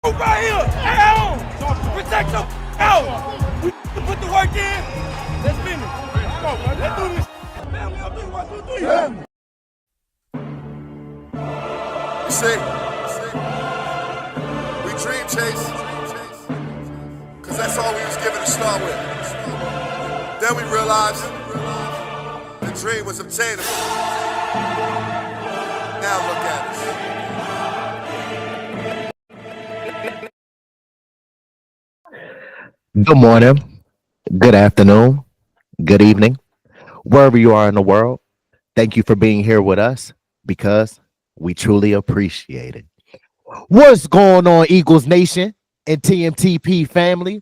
Right here, at home. Protect your out. We put the work in. Let's finish. Come on, man. Let's do this. Family, I'll do 1, 2, 3. You see, we dream chase, cause that's all we was given to start with. Then we realized the dream was obtainable. Now look at us. Good morning, good afternoon, good evening, wherever you are in the world. Thank you for being here with us because we truly appreciate it. What's going on, Eagles Nation and TMTP family?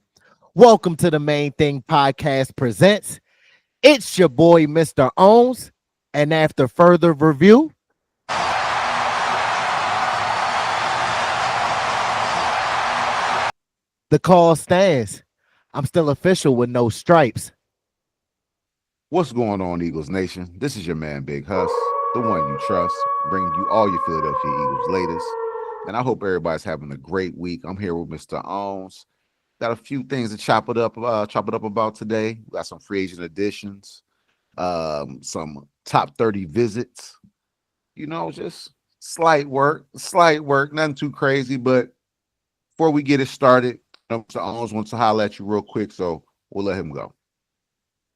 Welcome to the Main Thing Podcast presents. It's your boy, Mr. Owens. And after further review, the call stands. I'm still official with no stripes. What's going on, Eagles Nation? This is your man, Big Huss, the one you trust, bringing you all your Philadelphia Eagles latest. And I hope everybody's having a great week. I'm here with Mr. Owens. Got a few things to chop it up about today. We got some free agent additions, some top 30 visits. You know, just slight work, nothing too crazy. But before we get it started, Mr. Owens wants to holler at you real quick, so we'll let him go.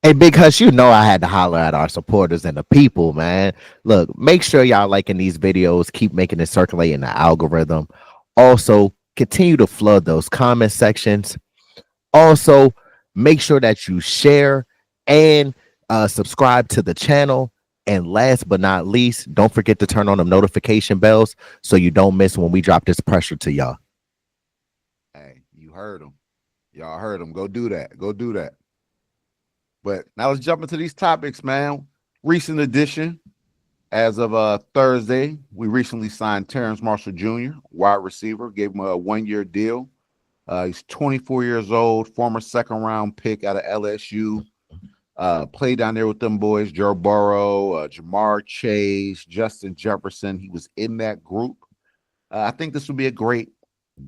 Hey, Big Hush, you know I had to holler at our supporters and the people, man. Look, make sure y'all liking these videos. Keep making it circulate in the algorithm. Also, continue to flood those comment sections. Also, make sure that you share and subscribe to the channel. And last but not least, don't forget to turn on the notification bells so you don't miss when we drop this pressure to y'all. Hey, you heard him. Y'all heard him. Go do that. Go do that. But now let's jump into these topics, man. Recent addition. As of Thursday, we recently signed Terrence Marshall Jr., wide receiver, gave him a 1-year deal. He's 24 years old, former second-round pick out of LSU. Played down there with them boys, Joe Burrow, Jamar Chase, Justin Jefferson. He was in that group. I think this would be a great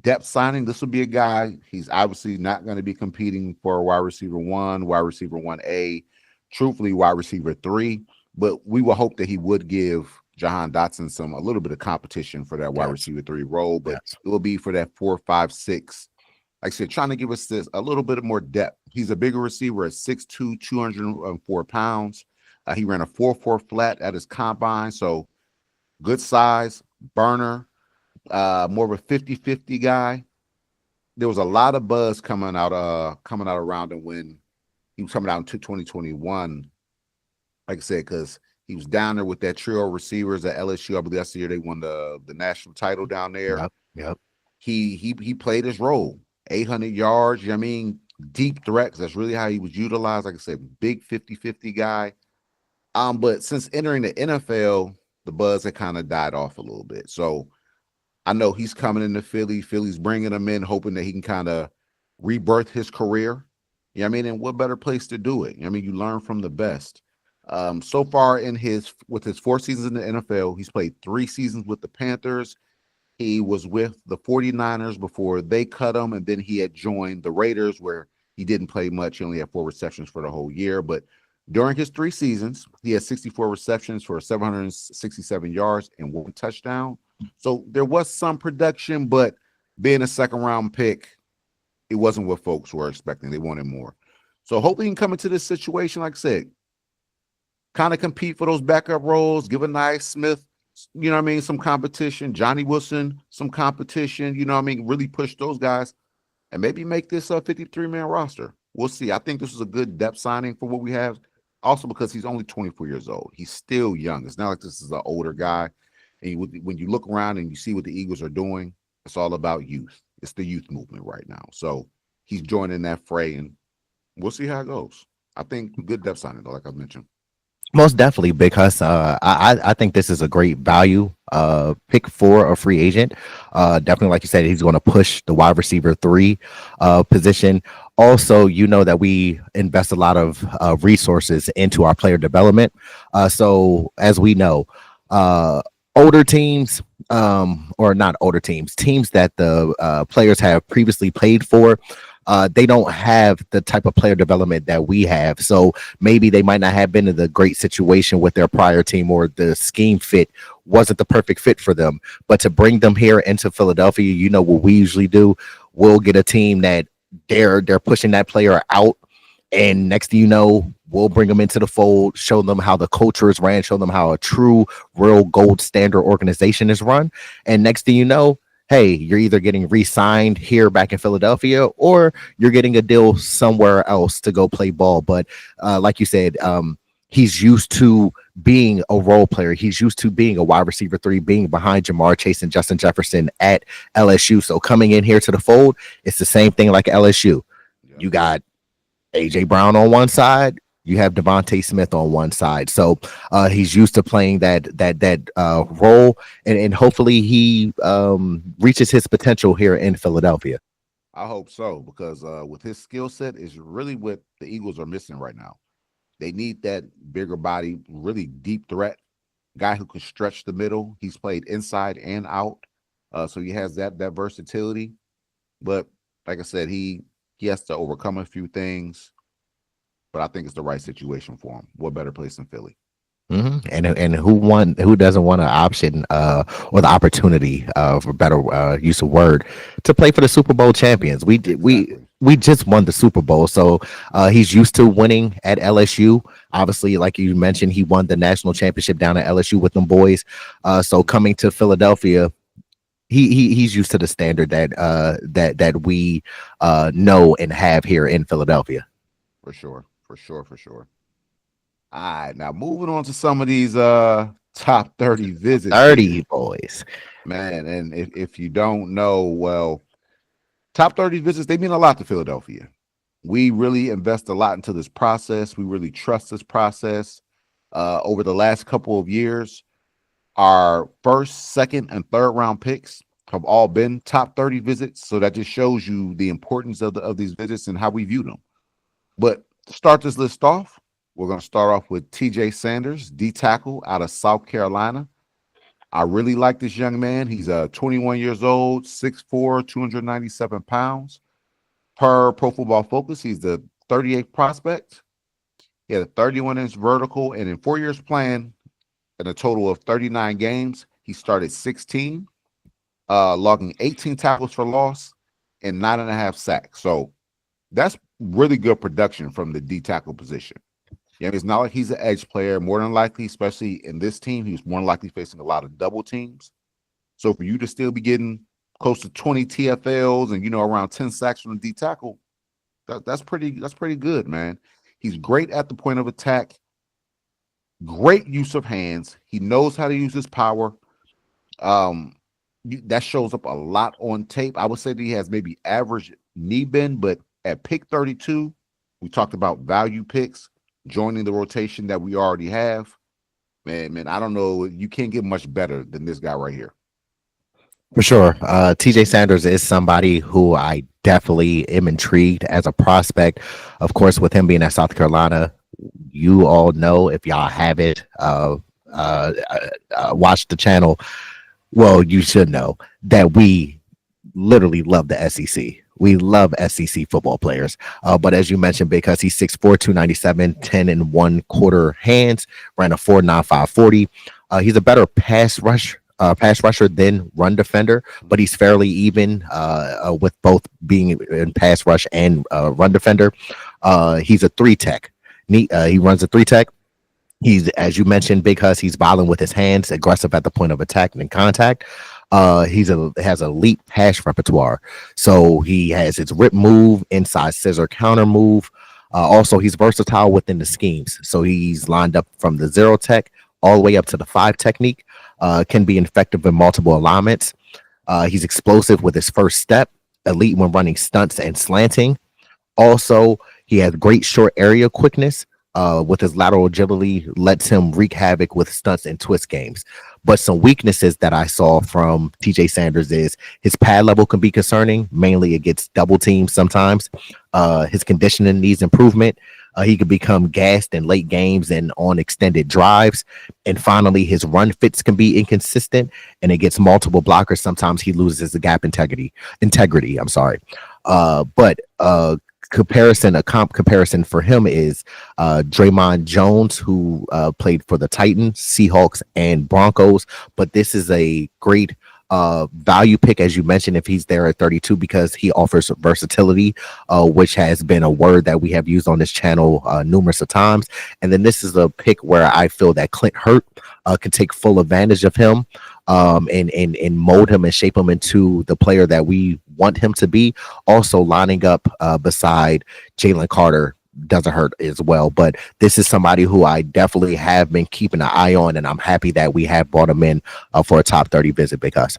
depth signing. This will be a guy, he's obviously not going to be competing for wide receiver 1, wide receiver 1A, truthfully wide receiver 3, but we will hope that he would give Jahan Dotson a little bit of competition for that wide receiver 3 role, but it will be for that 4, 5, 6. Like I said, trying to give us this a little bit more depth. He's a bigger receiver at 6'2", 204 pounds. He ran a 4.4 flat at his combine, so good size, burner. More of a 50-50 guy. There was a lot of buzz coming out around him when he was coming out into 2021. Like I said, because he was down there with that trio of receivers at LSU. I believe that's the year they won the national title down there. Yep. He played his role. 800 yards, you know what I mean? Deep threats. That's really how he was utilized. Like I said, big 50-50 guy. But since entering the NFL, the buzz had kind of died off a little bit. So I know he's coming into Philly. Philly's bringing him in, hoping that he can kind of rebirth his career. You know what I mean? And what better place to do it? You know what I mean? You learn from the best. So far with his 4 seasons in the NFL, he's played 3 seasons with the Panthers. He was with the 49ers before they cut him, and then he had joined the Raiders where he didn't play much. He only had 4 receptions for the whole year. But during his 3 seasons, he had 64 receptions for 767 yards and 1 touchdown. So there was some production, but being a second-round pick, it wasn't what folks were expecting. They wanted more. So hopefully he can come into this situation, like I said, kind of compete for those backup roles, give a Nice Smith, you know what I mean, some competition, Johnny Wilson, some competition, you know what I mean, really push those guys and maybe make this a 53-man roster. We'll see. I think this is a good depth signing for what we have, also because he's only 24 years old. He's still young. It's not like this is an older guy. And when you look around and you see what the Eagles are doing, it's all about youth. It's the youth movement right now. So he's joining that fray, and we'll see how it goes. I think good depth signing, though, like I mentioned. Most definitely, because I think this is a great value pick for a free agent. Definitely, like you said, he's going to push the wide receiver 3 position. Also, you know that we invest a lot of resources into our player development. So as we know, older teams or not older teams that the players have previously played for, they don't have the type of player development that we have. So maybe they might not have been in the great situation with their prior team, or the scheme fit wasn't the perfect fit for them. But to bring them here into Philadelphia, you know what we usually do? We'll get a team that they're pushing that player out, and next thing you know, we'll bring them into the fold, show them how the culture is ran, show them how a true, real gold standard organization is run. And next thing you know, hey, you're either getting re-signed here back in Philadelphia, or you're getting a deal somewhere else to go play ball. But like you said, he's used to being a role player. He's used to being a wide receiver 3, being behind Jamar Chase and Justin Jefferson at LSU. So coming in here to the fold, it's the same thing like LSU. Yep. You got AJ Brown on one side, you have Devontae Smith on one side. So he's used to playing that role, and hopefully he reaches his potential here in Philadelphia. I hope so, because with his skill set is really what the Eagles are missing right now. They need that bigger body, really deep threat guy who can stretch the middle. He's played inside and out, so he has that versatility. But like I said, he has to overcome a few things. But I think it's the right situation for him. What better place than Philly? Mm-hmm. And who doesn't want an option or the opportunity for better use of word to play for the Super Bowl champions? We just won the Super Bowl, so he's used to winning at LSU. Obviously, like you mentioned, he won the national championship down at LSU with them boys. So coming to Philadelphia, he's used to the standard that we know and have here in Philadelphia. For sure. All right, now moving on to some of these top 30 visits. 30 boys. Man, and if you don't know, well, top 30 visits, they mean a lot to Philadelphia. We really invest a lot into this process. We really trust this process. Over the last couple of years, our first, second, and third round picks have all been top 30 visits. So that just shows you the importance of these visits and how we view them. But to start this list off, we're going to start off with TJ Sanders, D tackle out of South Carolina. I really like this young man. He's 21 years old, 6'4", 297 pounds. Per Pro Football Focus, he's the 38th prospect. He had a 31-inch vertical, and in 4 years playing, in a total of 39 games, he started 16, logging 18 tackles for loss and 9.5 sacks. So that's really good production from the D tackle position. Yeah, it's not like he's an edge player. More than likely, especially in this team, he's more than likely facing a lot of double teams. So for you to still be getting close to 20 TFLs and around 10 sacks from the D tackle, that's pretty good, man. He's great at the point of attack. Great use of hands. He knows how to use his power. That shows up a lot on tape. I would say that he has maybe average knee bend, but at pick 32, we talked about value picks joining the rotation that we already have. Man, I don't know. You can't get much better than this guy right here. For sure. TJ Sanders is somebody who I definitely am intrigued as a prospect. Of course, with him being at South Carolina, you all know, if y'all haven't watched the channel, well, you should know that we literally love the SEC. We love SEC football players. But as you mentioned, because he's 6'4", 297, 10 and 1/4 hands, ran a 4.95 40. He's a better pass rusher than run defender, but he's fairly even with both being in pass rush and run defender. He's a 3-tech. He runs a 3-tech. He's, as you mentioned, because he's violent with his hands, aggressive at the point of attack and contact. Has elite pass repertoire. So he has his rip move, inside scissor counter move. Also, he's versatile within the schemes. So he's lined up from the 0-tech all the way up to the 5 technique. Can be effective in multiple alignments. He's explosive with his first step, elite when running stunts and slanting. Also, he has great short area quickness. With his lateral agility, lets him wreak havoc with stunts and twist games. But some weaknesses that I saw from TJ Sanders is his pad level can be concerning. Mainly it gets double teamed sometimes. His conditioning needs improvement. He could become gassed in late games and on extended drives. And finally, his run fits can be inconsistent, and it gets multiple blockers. Sometimes he loses the gap integrity. I'm sorry. But comparison for him is Draymond Jones, who played for the Titans, Seahawks, and Broncos. But this is a great value pick, as you mentioned, if he's there at 32, because he offers versatility, which has been a word that we have used on this channel numerous of times. And then this is a pick where I feel that Clint Hurt can take full advantage of him, and mold him and shape him into the player that we want him to be. Also lining up beside Jalen Carter doesn't hurt as well. But this is somebody who I definitely have been keeping an eye on, and I'm happy that we have brought him in for a top 30 visit, because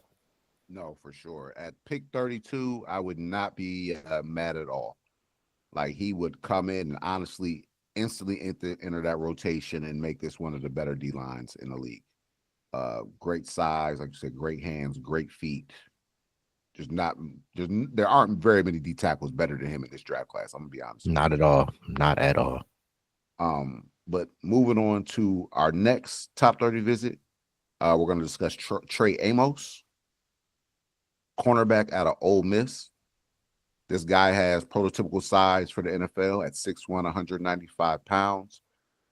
No, for sure. At pick 32, I would not be mad at all. Like, he would come in and honestly instantly enter that rotation and make this one of the better D lines in the league. Great size, like you said, great hands, great feet. There aren't very many D tackles better than him in this draft class. I'm gonna be honest. not at all. But moving on to our next top 30 visit, we're going to discuss Trey Amos, cornerback out of Ole Miss. This guy has prototypical size for the NFL at 6'1", 195 pounds.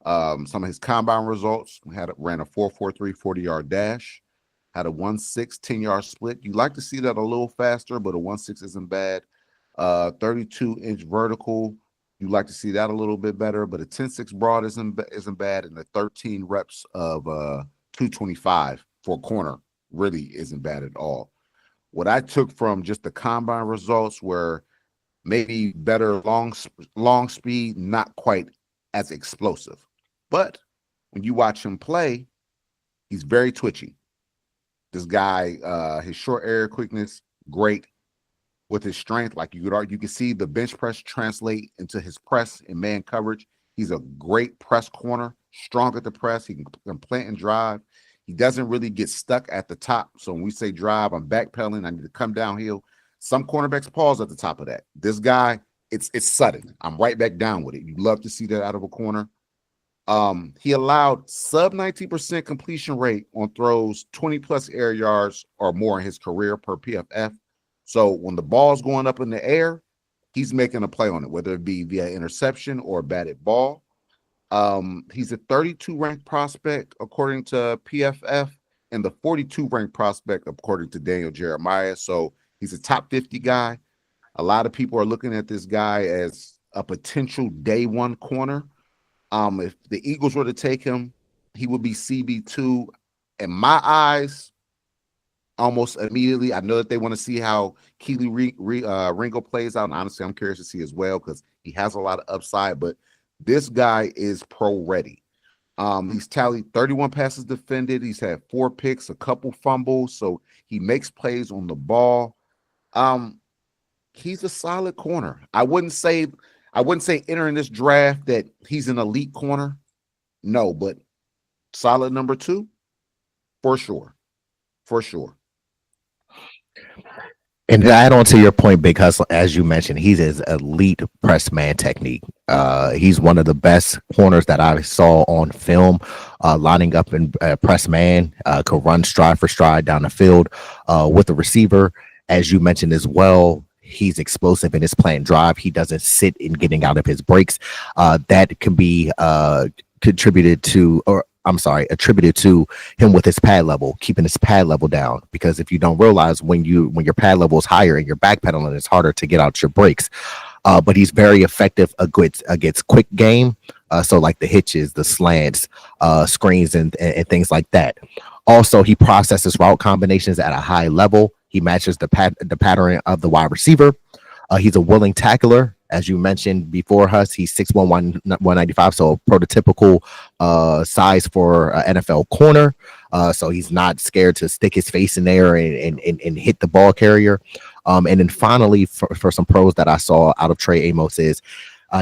Some of his combine results ran a 4.43 40-yard dash, had a 1.6 10-yard split. You like to see that a little faster, but a 1.6 isn't bad. 32-inch vertical. You like to see that a little bit better, but a 10.6 broad isn't bad, and the 13 reps of 225 for a corner really isn't bad at all. What I took from just the combine results were maybe better long speed, not quite as explosive. But when you watch him play, he's very twitchy. This guy, his short area quickness, great. With his strength, like you can see the bench press translate into his press and man coverage. He's a great press corner, strong at the press. He can plant and drive. He doesn't really get stuck at the top. So when we say drive, I'm backpedaling, I need to come downhill. Some cornerbacks pause at the top of that. This guy, it's sudden. I'm right back down with it. You love to see that out of a corner. He allowed sub 19% completion rate on throws, 20+ air yards or more in his career per PFF. So when the ball's going up in the air, he's making a play on it, whether it be via interception or a batted ball. He's a 32 ranked prospect according to PFF, and the 42 ranked prospect according to Daniel Jeremiah. So he's a top 50 guy. A lot of people are looking at this guy as a potential day one corner. If the Eagles were to take him, he would be CB2. In my eyes, almost immediately. I know that they want to see how Kelee Ringo plays out, and honestly, I'm curious to see as well, because he has a lot of upside, but this guy is pro ready. He's tallied 31 passes defended. He's had 4 picks, a couple fumbles, so he makes plays on the ball. He's a solid corner. I wouldn't say entering this draft that he's an elite corner. No, but solid number 2 for sure. For sure. And to add on to your point, because as you mentioned, he's his elite press man technique. He's one of the best corners that I saw on film, lining up in press man, could run stride for stride down the field with the receiver. As you mentioned as well, he's explosive in his plant drive. He doesn't sit in getting out of his breaks. That can be attributed to him with his pad level, keeping his pad level down. Because if you don't realize, when your pad level is higher and you're backpedaling, it's harder to get out your breaks. But he's very effective against quick game. So like the hitches, the slants, screens, and things like that. Also, he processes route combinations at a high level. He matches the pattern of the wide receiver. He's a willing tackler. As you mentioned before, Huss, he's 6'1", 195, so a prototypical size for an NFL corner. So he's not scared to stick his face in there and hit the ball carrier. And then finally, for some pros that I saw out of Trey Amos is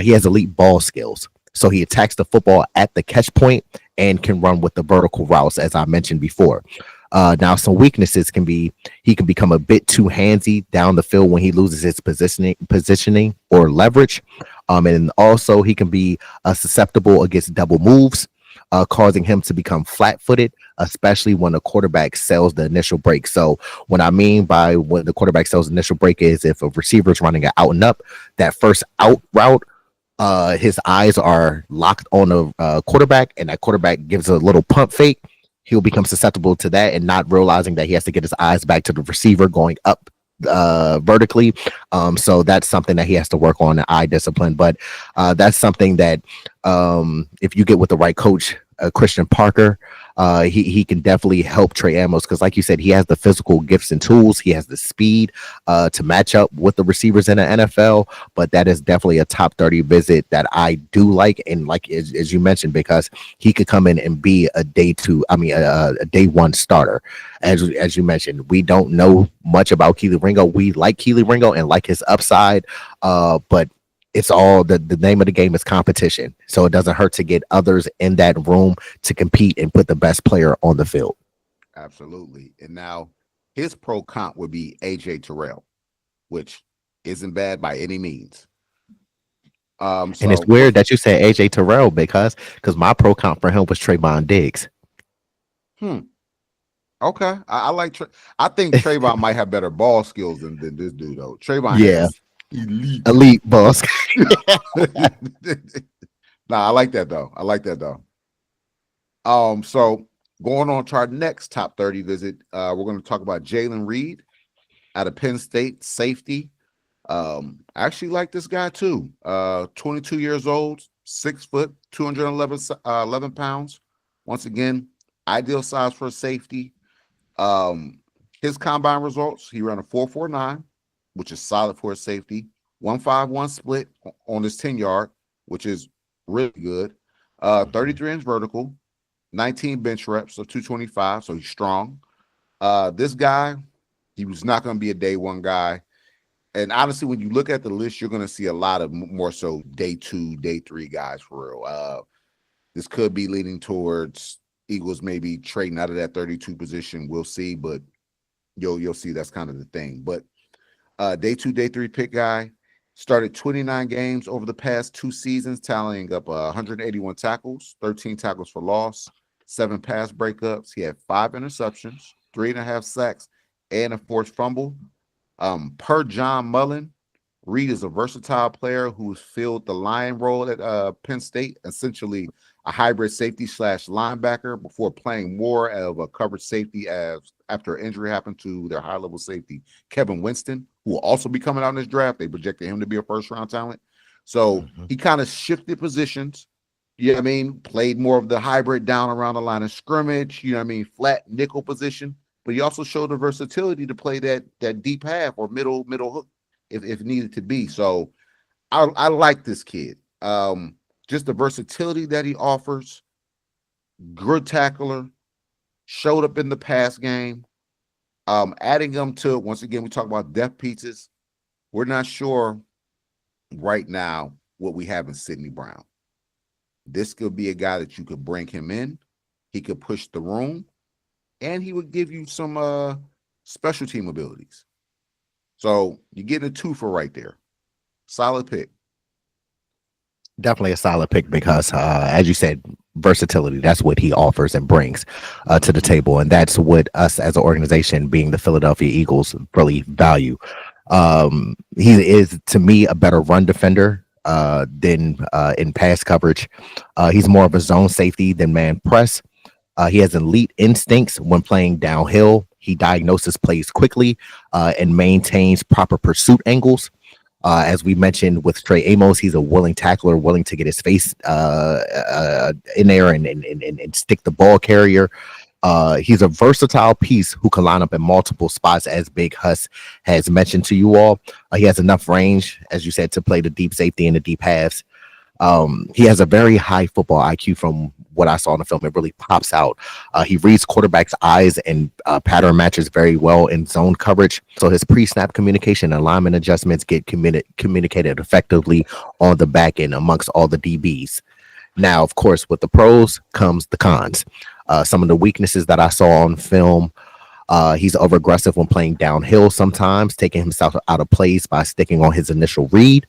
he has elite ball skills. So he attacks the football at the catch point and can run with the vertical routes, as I mentioned before. Now, some weaknesses can be he can become a bit too handsy down the field when he loses his positioning or leverage. And also he can be susceptible against double moves, causing him to become flat-footed, especially when the quarterback sells the initial break. So what I mean by when the quarterback sells the initial break is if a receiver is running an out and up, that first out route, his eyes are locked on the quarterback, and that quarterback gives a little pump fake. He'll become susceptible to that and not realizing that he has to get his eyes back to the receiver going up vertically. So that's something that he has to work on, the eye discipline. But that's something that if you get with the right coach, Christian Parker, he can definitely help Trey Amos, because like you said, he has the physical gifts and tools, he has the speed to match up with the receivers in the NFL. But that is definitely a top 30 visit that I do like, and like as you mentioned, because he could come in and be a day one starter. As you mentioned, we don't know much about Kelee Ringo. We like Kelee Ringo and like his upside, but it's all the name of the game is competition. So it doesn't hurt to get others in that room to compete and put the best player on the field. Absolutely. And now his pro comp would be AJ Terrell, which isn't bad by any means. And it's weird that you say AJ Terrell because my pro comp for him was Trayvon Diggs. Okay. I like I think Trayvon might have better ball skills than this dude though. Trayvon has elite boss. Nah, I like that though. So going on to our next top 30 visit, we're going to talk about Jalen Reed out of Penn State, safety. I actually like this guy too. 22 years old, 6 foot, 211 pounds. Once again, ideal size for a safety. His combine results, he ran a 4.49, which is solid for a safety. 1.51 split on his 10-yard, which is really good. 33-inch vertical, 19 bench reps of 225, so he's strong. This guy, he was not going to be a day one guy. And honestly, when you look at the list, you're going to see a lot of more so day 2, day 3 guys for real. This could be leaning towards Eagles maybe trading out of that 32 position. We'll see, but you'll see that's kind of the thing. But day 2, day 3 pick guy, started 29 games over the past 2 seasons, tallying up 181 tackles, 13 tackles for loss, 7 pass breakups. He had 5 interceptions, 3.5 sacks, and a forced fumble. Per John Mullen, Reed is a versatile player who's filled the lion role at Penn State, essentially a hybrid safety / linebacker before playing more of a coverage safety after an injury happened to their high-level safety, Kevin Winston, who will also be coming out in this draft. They projected him to be a first-round talent. So he kind of shifted positions, played more of the hybrid down around the line of scrimmage, flat nickel position. But he also showed the versatility to play that deep half or middle hook if needed to be. So I like this kid. Just the versatility that he offers, good tackler, showed up in the pass game. Adding them to, once again, we talk about depth pieces. We're not sure right now what we have in Sidney Brown. This could be a guy that you could bring him in. He could push the room, and he would give you some special team abilities. So you're getting a 2 for right there. Solid pick. Definitely a solid pick because, as you said, versatility, that's what he offers and brings to the table. And that's what us as an organization, being the Philadelphia Eagles, really value. He is, to me, a better run defender than in pass coverage. He's more of a zone safety than man press. He has elite instincts when playing downhill. He diagnoses plays quickly and maintains proper pursuit angles. As we mentioned with Trey Amos, he's a willing tackler, willing to get his face in there and stick the ball carrier. He's a versatile piece who can line up in multiple spots, as Big Huss has mentioned to you all. He has enough range, as you said, to play the deep safety and the deep halves. He has a very high football IQ from what I saw in the film. It really pops out. He reads quarterbacks' eyes and pattern matches very well in zone coverage. So his pre-snap communication and alignment adjustments get communicated effectively on the back end amongst all the DBs. Now, of course, with the pros comes the cons. Some of the weaknesses that I saw on film, he's over aggressive when playing downhill sometimes, taking himself out of plays by sticking on his initial read.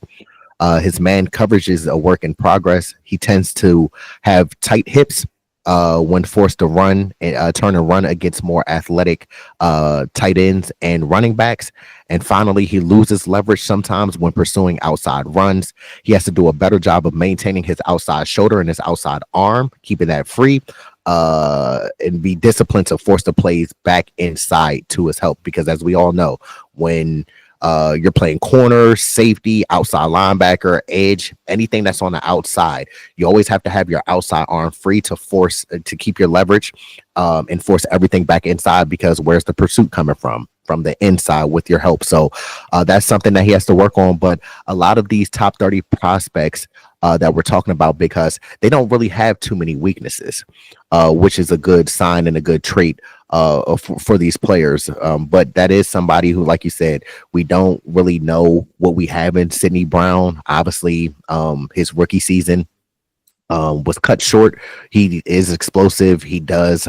His man coverage is a work in progress. He tends to have tight hips when forced to run and turn and run against more athletic tight ends and running backs. And finally, he loses leverage sometimes when pursuing outside runs. He has to do a better job of maintaining his outside shoulder and his outside arm, keeping that free, and be disciplined to force the plays back inside to his help. Because as we all know, when you're playing corner, safety, outside linebacker, edge, anything that's on the outside, you always have to have your outside arm free to force to keep your leverage and force everything back inside, because where's the pursuit coming from? From the inside with your help. So that's something that he has to work on. But a lot of these top 30 prospects that we're talking about, because they don't really have too many weaknesses, which is a good sign and a good trait for these players. But that is somebody who, like you said, we don't really know what we have in Sidney Brown. Obviously, his rookie season was cut short. He is explosive. He does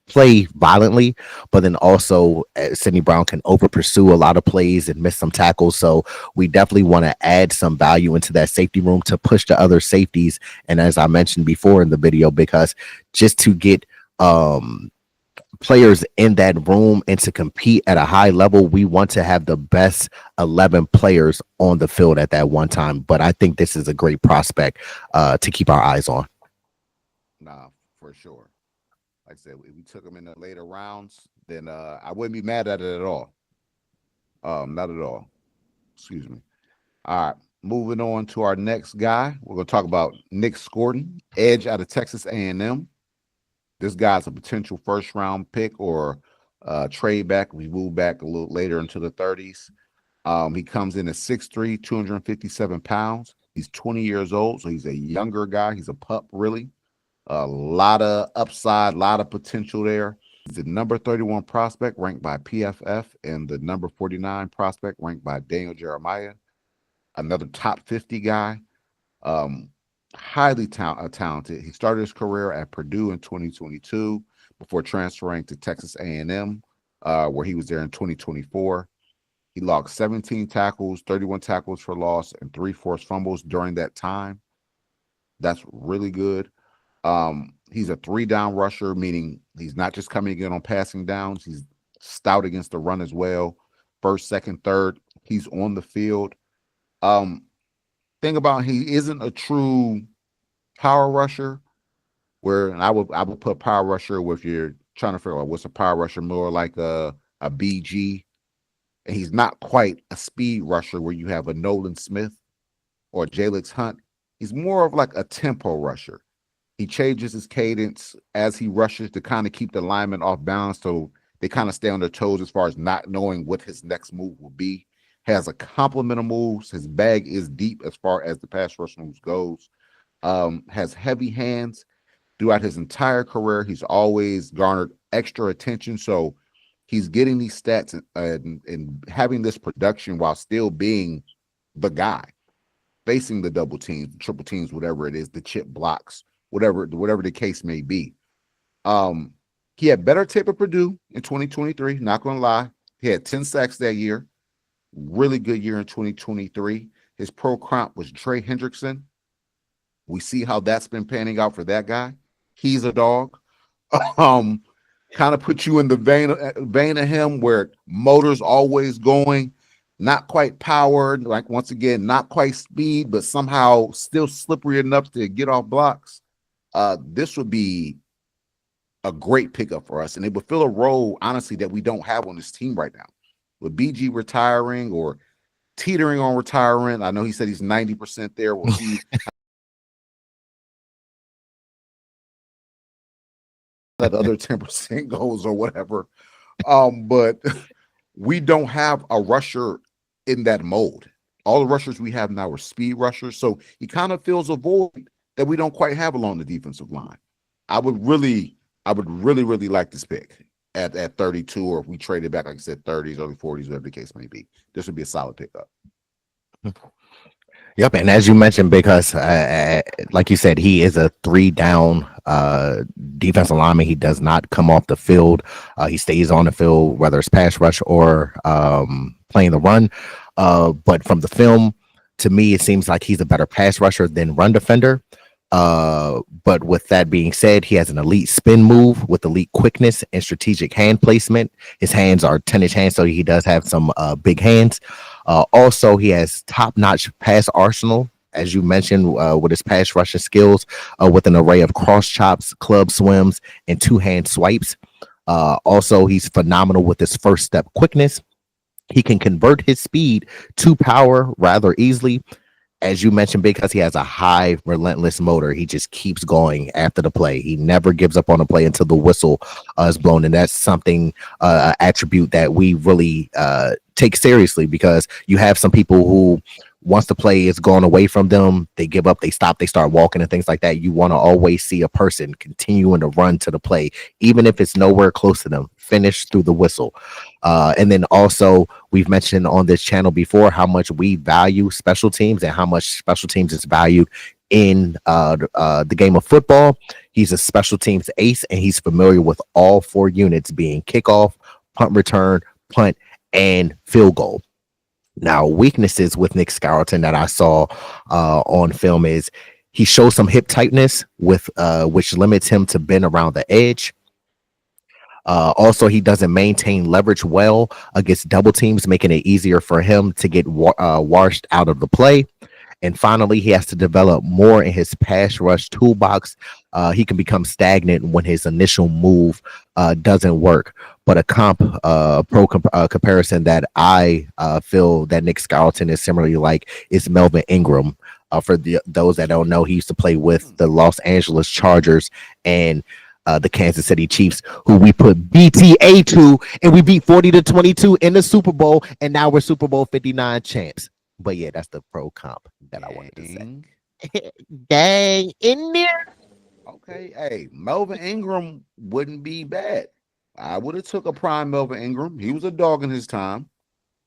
play violently, but then also Sidney Brown can over pursue a lot of plays and miss some tackles. So we definitely want to add some value into that safety room to push the other safeties. And as I mentioned before in the video, because just to get players in that room and to compete at a high level, we want to have the best 11 players on the field at that one time. But I think this is a great prospect to keep our eyes on. Nah, for sure. Like I said, if we took him in the later rounds, then I wouldn't be mad at it at all. Not at all. Excuse me. All right, moving on to our next guy. We're going to talk about Nick Scordon, edge out of Texas A&M. This guy's a potential first-round pick or trade back. We move back a little later into the 30s. He comes in at 6'3", 257 pounds. He's 20 years old, so he's a younger guy. He's a pup, really. A lot of upside, a lot of potential there. He's the number 31 prospect ranked by PFF and the number 49 prospect ranked by Daniel Jeremiah. Another top 50 guy, highly talented. He started his career at Purdue in 2022 before transferring to Texas A&M, where he was there in 2024. He logged 17 tackles, 31 tackles for loss, and 3 forced fumbles during that time. That's really good. He's a 3-down rusher, meaning he's not just coming in on passing downs. He's stout against the run as well. First, second, third, he's on the field. Thing about he isn't a true power rusher, and I would put power rusher if you're trying to figure out what's a power rusher, more like a BG. And he's not quite a speed rusher where you have a Nolan Smith or Jalix Hunt. He's more of like a tempo rusher. He changes his cadence as he rushes to kind of keep the linemen off balance, so they kind of stay on their toes as far as not knowing what his next move will be. Has a complement of moves. His bag is deep as far as the pass rush moves goes. Has heavy hands. Throughout his entire career, he's always garnered extra attention. So he's getting these stats and having this production while still being the guy, facing the double teams, triple teams, whatever it is, the chip blocks, whatever the case may be. He had better tape at Purdue in 2023, not going to lie. He had 10 sacks that year. Really good year in 2023. His pro comp was Trey Hendrickson. We see how that's been panning out for that guy. He's a dog. Kind of put you in the vein of him, where motor's always going, not quite powered, like once again, not quite speed, but somehow still slippery enough to get off blocks. This would be a great pickup for us, and it would fill a role, honestly, that we don't have on this team right now. With BG retiring or teetering on retiring, I know he said he's 90% there. We'll see that other 10% goes or whatever. But we don't have a rusher in that mold. All the rushers we have now are speed rushers, so he kind of fills a void that we don't quite have along the defensive line. I would really like this pick at 32, or if we traded back, like I said, 30s, early 40s, whatever the case may be. This would be a solid pickup. Yep, and as you mentioned, because like you said, he is a 3-down defensive lineman. He does not come off the field. He stays on the field, whether it's pass rush or playing the run. But from the film, To me, it seems like he's a better pass rusher than run defender. But with that being said, he has an elite spin move with elite quickness and strategic hand placement. His hands are 10-inch hands, so he does have some big hands. Also, he has top-notch pass arsenal, as you mentioned, with his pass rushing skills, with an array of cross chops, club swims, and two-hand swipes. Also, he's phenomenal with his first step quickness. He can convert his speed to power rather easily, as you mentioned, because he has a high relentless motor. He just keeps going after the play. He never gives up on a play until the whistle is blown, and that's something attribute that we really take seriously, because you have some people who, once the play is gone away from them, they give up, they stop, they start walking and things like that. You want to always see a person continuing to run to the play, even if it's nowhere close to them, finish through the whistle. And then also, we've mentioned on this channel before how much we value special teams and how much special teams is valued in the game of football. He's a special teams ace, and he's familiar with all four units, being kickoff, punt return, punt, and field goal. Now, weaknesses with Nick Scarleton that I saw on film is he shows some hip tightness, with which limits him to bend around the edge. Also, he doesn't maintain leverage well against double teams, making it easier for him to get washed out of the play. And finally, he has to develop more in his pass rush toolbox. He can become stagnant when his initial move doesn't work. But a comparison that I feel that Nick Scarleton is similarly like is Melvin Ingram. For those that don't know, he used to play with the Los Angeles Chargers and the Kansas City Chiefs, who we put BTA to, and we beat 40-22 in the Super Bowl, and now we're Super Bowl 59 champs. But yeah, that's the pro comp that I wanted to say. Gang in there. Okay, hey, Melvin Ingram wouldn't be bad. I would have took a prime Melvin Ingram. He was a dog in his time.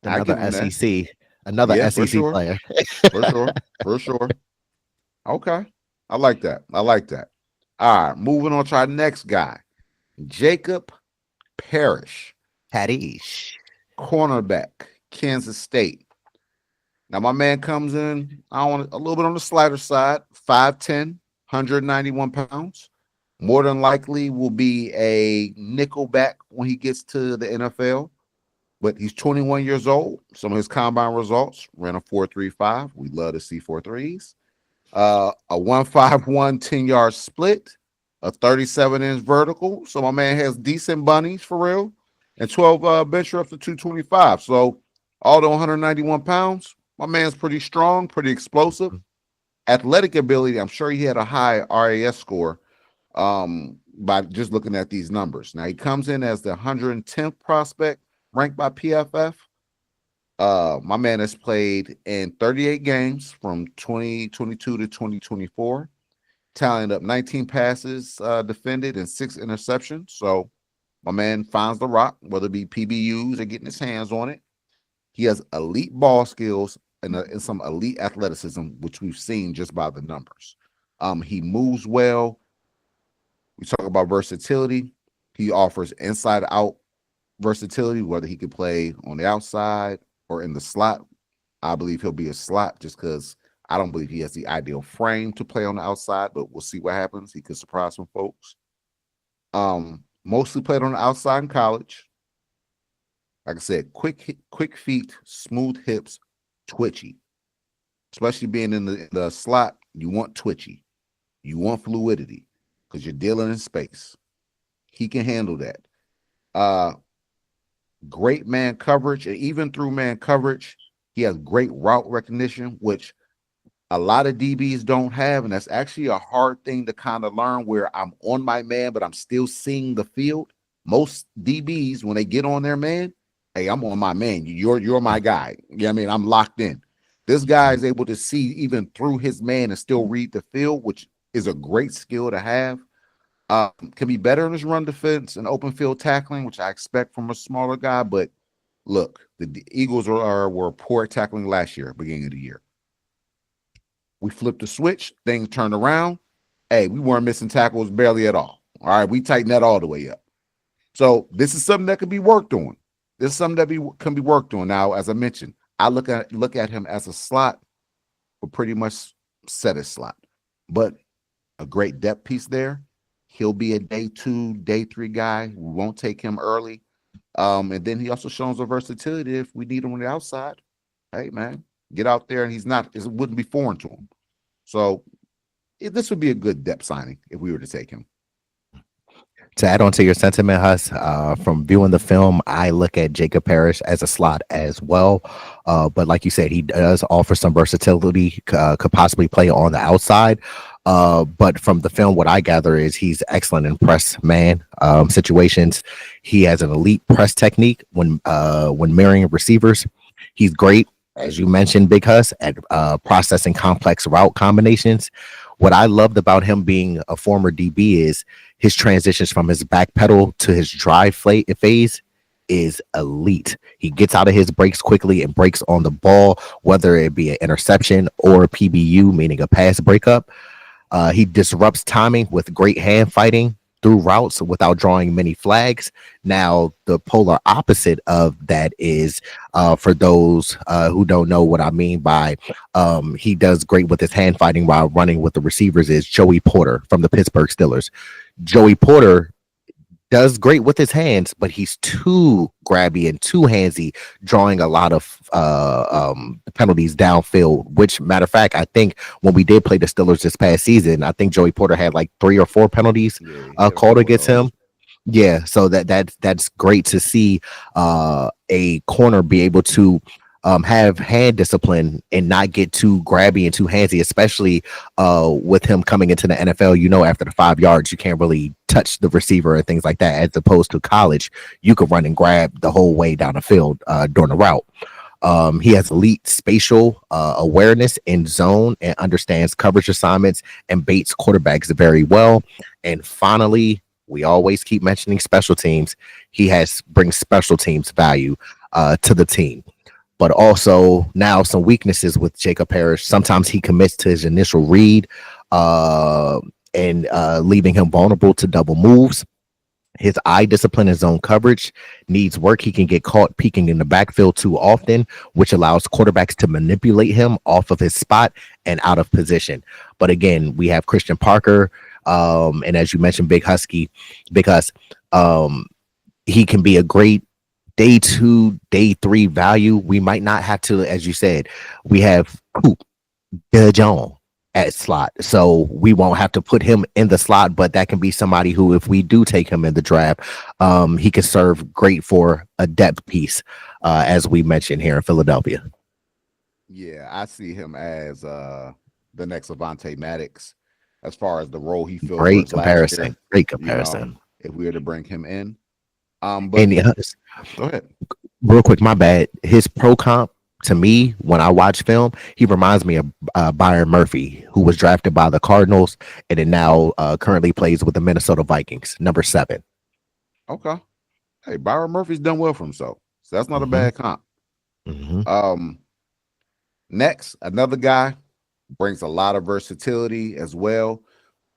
Another SEC, another SEC player. For sure. Okay, I like that. All right, moving on to our next guy, Jacob Parrish, cornerback, Kansas State. Now, my man comes in, I want a little bit on the slighter side, 5'10", 191 pounds. More than likely will be a nickelback when he gets to the NFL. But he's 21 years old. Some of his combine results ran a 4.35. We love to see 4.3s. A 1.51 10-yard split, a 37-inch vertical. So my man has decent bunnies for real, and 12 bench reps to 225. So although 191 pounds, my man's pretty strong, pretty explosive. Athletic ability, I'm sure he had a high RAS score by just looking at these numbers. Now, he comes in as the 110th prospect ranked by PFF. My man has played in 38 games from 2022 to 2024, tallying up 19 passes defended and 6 interceptions. So my man finds the rock, whether it be PBUs or getting his hands on it. He has elite ball skills and some elite athleticism, which we've seen just by the numbers. He moves well. We talk about versatility. He offers inside-out versatility, whether he could play on the outside or in the slot. I believe he'll be a slot just because I don't believe he has the ideal frame to play on the outside, but we'll see what happens. He could surprise some folks. Mostly played on the outside in college. Like I said, quick feet, smooth hips, twitchy. Especially being in the slot, you want twitchy. You want fluidity because you're dealing in space. He can handle that. Great man coverage, and even through man coverage, he has great route recognition, which a lot of DBs don't have, and that's actually a hard thing to kind of learn, where I'm on my man, but I'm still seeing the field. Most DBs, when they get on their man, hey, I'm on my man. You're my guy. You know what I mean? I'm locked in. This guy is able to see even through his man and still read the field, which is a great skill to have. Can be better in his run defense and open field tackling, which I expect from a smaller guy. But look, the Eagles were poor at tackling last year, beginning of the year. We flipped the switch, things turned around. Hey, we weren't missing tackles barely at all. All right, we tightened that all the way up. So this is something that can be worked on. This is something that can be worked on. Now, as I mentioned, I look at him as a slot, will pretty much set his slot. But a great depth piece there. He'll be a day 2, day 3 guy. We won't take him early. And then he also shows a versatility if we need him on the outside. Hey, man, get out there, and it wouldn't be foreign to him. So this would be a good depth signing if we were to take him. To add on to your sentiment, Huss, from viewing the film, I look at Jacob Parrish as a slot as well. But like you said, he does offer some versatility, could possibly play on the outside. But from the film, what I gather is he's excellent in press man situations. He has an elite press technique when marrying receivers. He's great, as you mentioned, Big Huss, at processing complex route combinations. What I loved about him being a former DB is his transitions from his back pedal to his drive phase is elite. He gets out of his breaks quickly and breaks on the ball, whether it be an interception or a PBU, meaning a pass breakup. He disrupts timing with great hand fighting through routes without drawing many flags. Now, the polar opposite of that is, for those who don't know what I mean by he does great with his hand fighting while running with the receivers, is Joey Porter from the Pittsburgh Steelers. Joey Porter does great with his hands, but he's too grabby and too handsy, drawing a lot of penalties downfield, which, matter of fact, I think when we did play the Steelers this past season, I think Joey Porter had like 3 or 4 penalties called against him. Yeah, so that's great to see a corner be able to have hand discipline and not get too grabby and too handsy, especially with him coming into the NFL. You know, after the 5 yards, you can't really touch the receiver and things like that. As opposed to college, you could run and grab the whole way down the field during the route. He has elite spatial awareness in zone and understands coverage assignments and baits quarterbacks very well. And finally, we always keep mentioning special teams. He brings special teams value to the team. But also now some weaknesses with Jacob Parrish. Sometimes he commits to his initial read and leaving him vulnerable to double moves. His eye discipline and zone coverage needs work. He can get caught peeking in the backfield too often, which allows quarterbacks to manipulate him off of his spot and out of position. But again, we have Christian Parker. And as you mentioned, Big Huss, he can be a great day 2, day 3 value. We might not have to, as you said, we have Coop John at slot, so we won't have to put him in the slot, but that can be somebody who, if we do take him in the draft, he can serve great for a depth piece, as we mentioned here in Philadelphia. Yeah, I see him as the next Avonte Maddox as far as the role he fills. Great comparison. Great comparison. You know, if we were to bring him in. But go ahead. Real quick, my bad. His pro comp, to me, when I watch film, he reminds me of Byron Murphy, who was drafted by the Cardinals and then now currently plays with the Minnesota Vikings, number 7. Okay. Hey, Byron Murphy's done well for himself, so that's not a bad comp. Next, another guy brings a lot of versatility as well.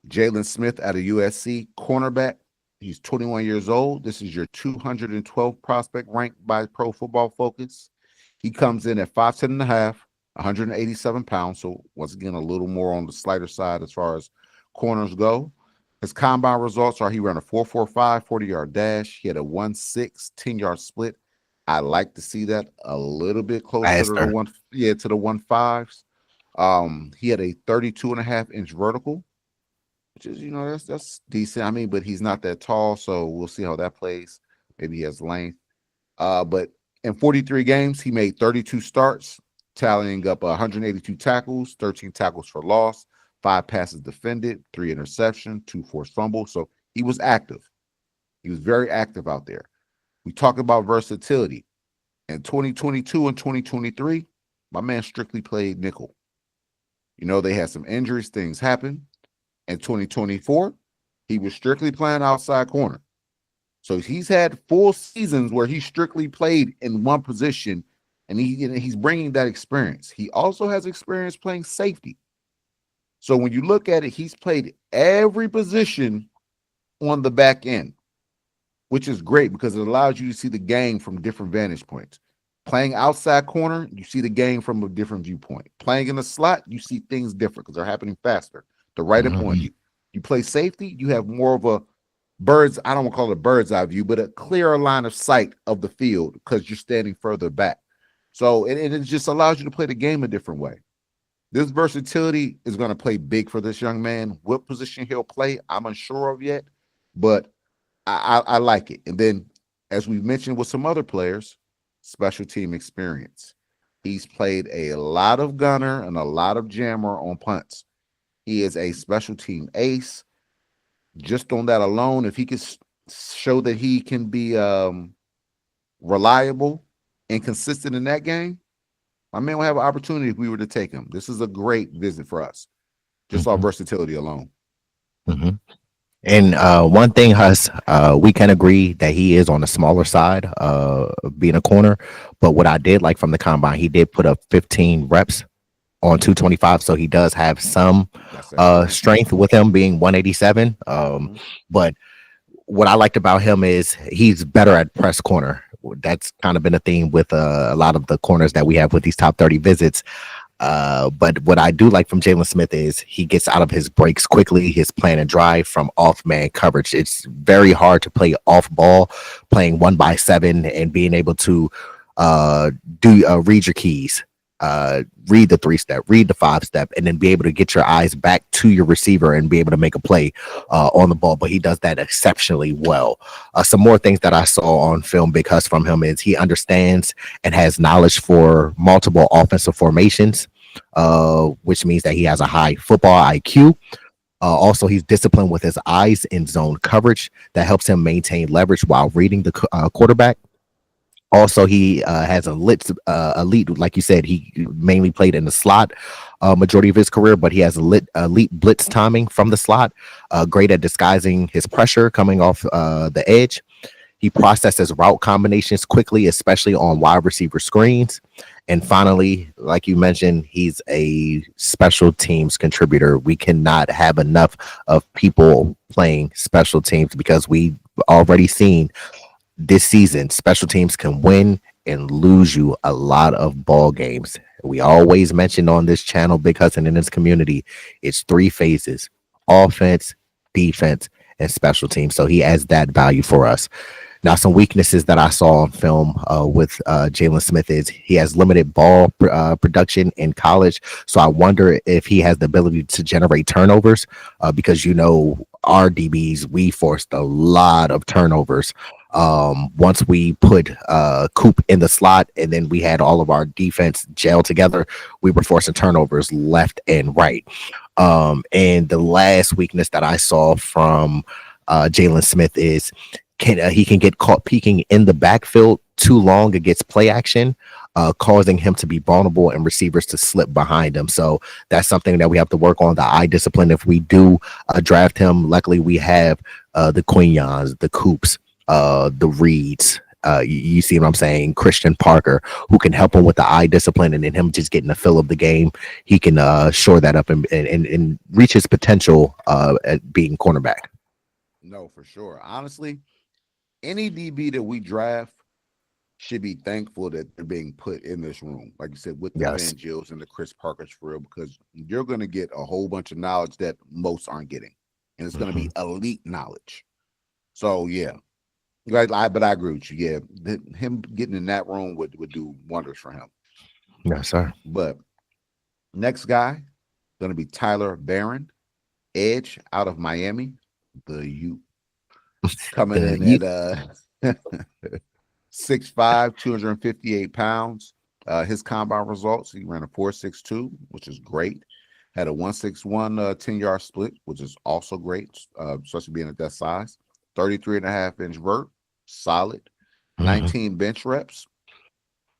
Jalen Smith out of USC, cornerback. He's 21 years old. This is your 212th prospect ranked by Pro Football Focus. He comes in at 5'10 and a half, 187 pounds. So once again, a little more on the slighter side as far as corners go. His combine results are he ran a 4.45 40-yard dash. He had a 1.6 10-yard split. I like to see that a little bit closer to the 1.5s. He had a 32.5-inch vertical, which is, you know, that's decent. I mean, but he's not that tall, so we'll see how that plays. Maybe he has length. But in 43 games, he made 32 starts, tallying up 182 tackles, 13 tackles for loss, 5 passes defended, 3 interceptions, 2 forced fumbles. So he was active. He was very active out there. We talk about versatility. In 2022 and 2023, my man strictly played nickel. You know, they had some injuries, things happen. In 2024, he was strictly playing outside corner. So he's had full seasons where he strictly played in one position, and he's bringing that experience. He also has experience playing safety. So when you look at it, he's played every position on the back end, which is great because it allows you to see the game from different vantage points. Playing outside corner, you see the game from a different viewpoint. Playing in the slot, you see things different because they're happening faster. The right on you. You play safety, you have more of a I don't want to call it a bird's eye view, but a clearer line of sight of the field because you're standing further back. So it just allows you to play the game a different way. This versatility is going to play big for this young man. What position he'll play, I'm unsure of yet, but I like it. And then, as we've mentioned with some other players, special team experience. He's played a lot of gunner and a lot of jammer on punts. He is a special team ace. Just on that alone, if he could show that he can be reliable and consistent in that game, my man will have an opportunity if we were to take him. This is a great visit for us. Just our versatility alone. And one thing, Huss, we can agree that he is on the smaller side, being a corner. But what I did like from the combine, he did put up 15 reps on 225, so he does have some strength with him being 187. But what I liked about him is he's better at press corner. That's kind of been a theme with a lot of the corners that we have with these top 30 visits. But what I do like from Jaylon Smith is he gets out of his breaks quickly, his plan and drive from off man coverage. It's very hard to play off ball, playing 1x7 and being able to read your keys, read the 3-step, read the 5-step, and then be able to get your eyes back to your receiver and be able to make a play on the ball. But he does that exceptionally well. Some more things that I saw on film, Big Huss, from him is he understands and has knowledge for multiple offensive formations, which means that he has a high football IQ. Also, he's disciplined with his eyes in zone coverage that helps him maintain leverage while reading the quarterback. Also, he has elite, like you said, he mainly played in the slot majority of his career, but he has elite blitz timing from the slot, great at disguising his pressure coming off the edge. He processes route combinations quickly, especially on wide receiver screens. And finally, like you mentioned, he's a special teams contributor. We cannot have enough of people playing special teams because we've already seen this season, special teams can win and lose you a lot of ball games. We always mention on this channel, Big Huss, and in this community, it's 3 phases: offense, defense, and special teams. So he adds that value for us. Now, some weaknesses that I saw on film with Jaylon Smith is he has limited ball production in college. So I wonder if he has the ability to generate turnovers because, you know, our DBs, we forced a lot of turnovers. Once we put Coop in the slot and then we had all of our defense gel together, we were forcing turnovers left and right. And the last weakness that I saw from Jaylon Smith is he can get caught peeking in the backfield too long against play action, causing him to be vulnerable and receivers to slip behind him. So that's something that we have to work on, the eye discipline. If we do draft him, luckily we have the Quinyons, the Coops, the Reeds, you see what I'm saying, Christian Parker, who can help him with the eye discipline, and then him just getting the feel of the game, he can shore that up and reach his potential at being cornerback. No, for sure. Honestly, any DB that we draft should be thankful that they're being put in this room, like you said, with the Van Jills and the Chris Parkers, for real, because you're going to get a whole bunch of knowledge that most aren't getting, and it's going to be elite knowledge. So yeah, but I agree with you. Yeah, him getting in that room would do wonders for him. Yes, sir. But next guy going to be Tyler Barron, edge out of Miami, the U. Coming in at 6'5", 258 pounds. His combine results, he ran a 4.62, which is great. Had a 1.61 10-yard split, which is also great, especially being at that size. 33.5-inch vert, solid. 19 bench reps,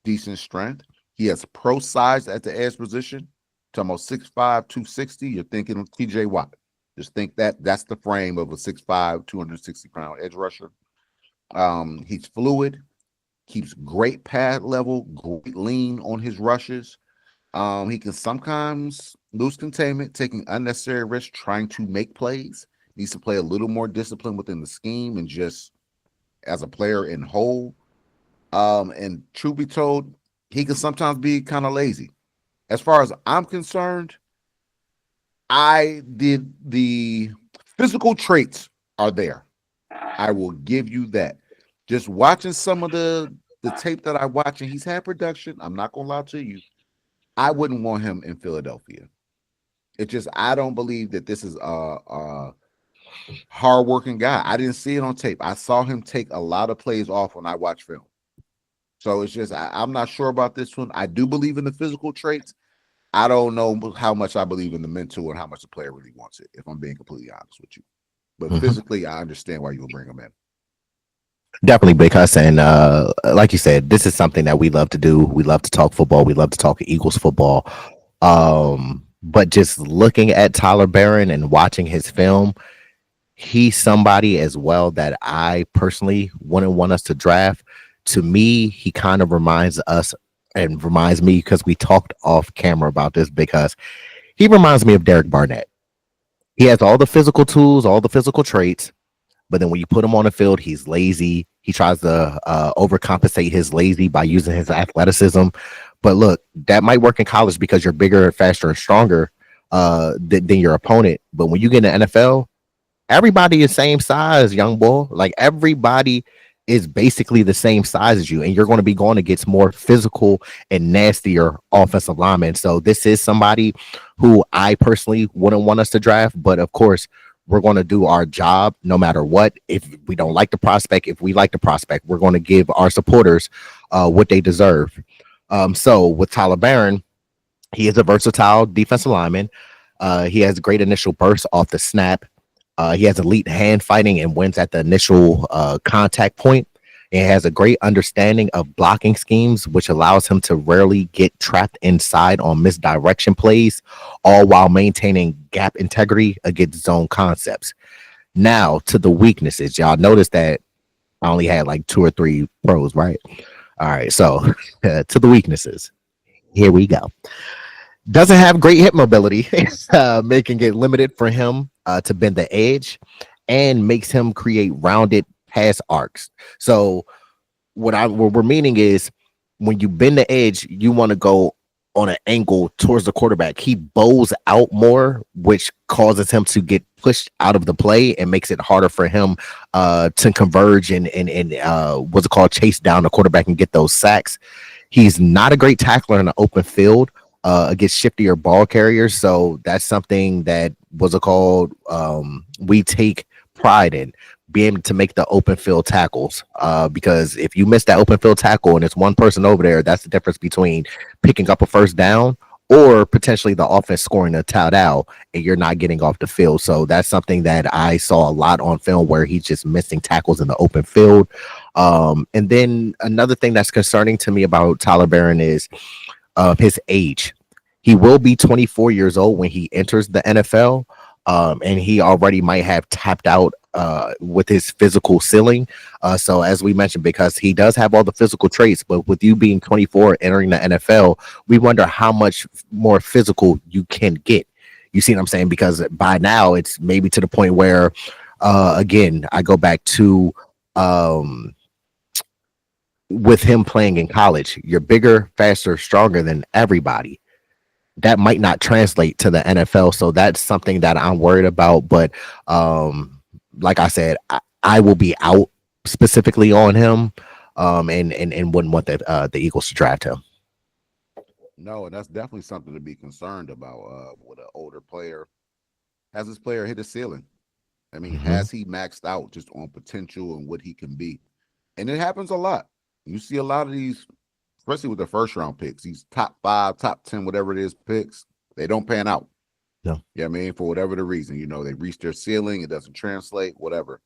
decent strength. He has pro size at the edge position. Talking about 6'5", 260, you're thinking TJ Watt. Just think that's the frame of a 6'5", 260-pound edge rusher. He's fluid, keeps great pad level, great lean on his rushes. He can sometimes lose containment, taking unnecessary risks, trying to make plays. Needs to play a little more discipline within the scheme and just as a player in whole. And truth be told, he can sometimes be kind of lazy. As far as I'm concerned, the physical traits are there. I will give you that. Just watching some of the tape that I watch, and he's had production. I'm not gonna lie to you. I wouldn't want him in Philadelphia. It's just I don't believe that this is a hardworking guy. I didn't see it on tape. I saw him take a lot of plays off when I watch film. So it's just I'm not sure about this one. I do believe in the physical traits. I don't know how much I believe in the mental and how much the player really wants it, if I'm being completely honest with you. But physically, I understand why you would bring him in. Definitely, because and like you said, this is something that we love to do. We love to talk football. We love to talk Eagles football. But just looking at Tyler Baron and watching his film, he's somebody as well that I personally wouldn't want us to draft. To me, he kind of reminds us and reminds me, because we talked off camera about this, because he reminds me of Derek Barnett. He has all the physical tools, all the physical traits, but then when you put him on the field, he's lazy. He tries to overcompensate his lazy by using his athleticism. But look, that might work in college because you're bigger, faster, and stronger than your opponent. But when you get in the NFL, everybody is same size, young boy. Like, everybody is basically the same size as you, and you're going to be going against more physical and nastier offensive linemen. So this is somebody who I personally wouldn't want us to draft, but of course, we're going to do our job no matter what. If we don't like the prospect, if we like the prospect, we're going to give our supporters what they deserve. So with Tyler Baron, he is a versatile defensive lineman. He has great initial bursts off the snap. He has elite hand fighting and wins at the initial contact point. And has a great understanding of blocking schemes, which allows him to rarely get trapped inside on misdirection plays, all while maintaining gap integrity against zone concepts. Now to the weaknesses. Y'all notice that I only had like 2 or 3 pros, right? All right, so to the weaknesses. Here we go. Doesn't have great hip mobility, making it limited for him to bend the edge, and makes him create rounded pass arcs. So what we're meaning is, when you bend the edge, you want to go on an angle towards the quarterback. He bows out more, which causes him to get pushed out of the play and makes it harder for him to converge and what's it called, chase down the quarterback and get those sacks. He's not a great tackler in the open field against shiftier ball carriers. So that's something that we take pride in, being able to make the open field tackles, because if you miss that open field tackle and it's one person over there, that's the difference between picking up a first down or potentially the offense scoring a touchdown and you're not getting off the field. So that's something that I saw a lot on film, where he's just missing tackles in the open field. And then another thing that's concerning to me about Tyler Baron is his age. He will be 24 years old when he enters the NFL. And he already might have tapped out with his physical ceiling. So as we mentioned, because he does have all the physical traits, but with you being 24 entering the NFL, we wonder how much more physical you can get. You see what I'm saying? Because by now it's maybe to the point where, again, I go back to with him playing in college, you're bigger, faster, stronger than everybody. That might not translate to the NFL. So that's something that I'm worried about. But like I said, I will be out specifically on him, and wouldn't want the Eagles to draft him. No, and that's definitely something to be concerned about with an older player. Has this player hit a ceiling? I mean, has he maxed out just on potential and what he can be? And it happens a lot. You see a lot of these, especially with the first round picks, these top 5, top 10, whatever it is, picks, they don't pan out. No. Yeah, I mean, for whatever the reason, they reach their ceiling, it doesn't translate, whatever.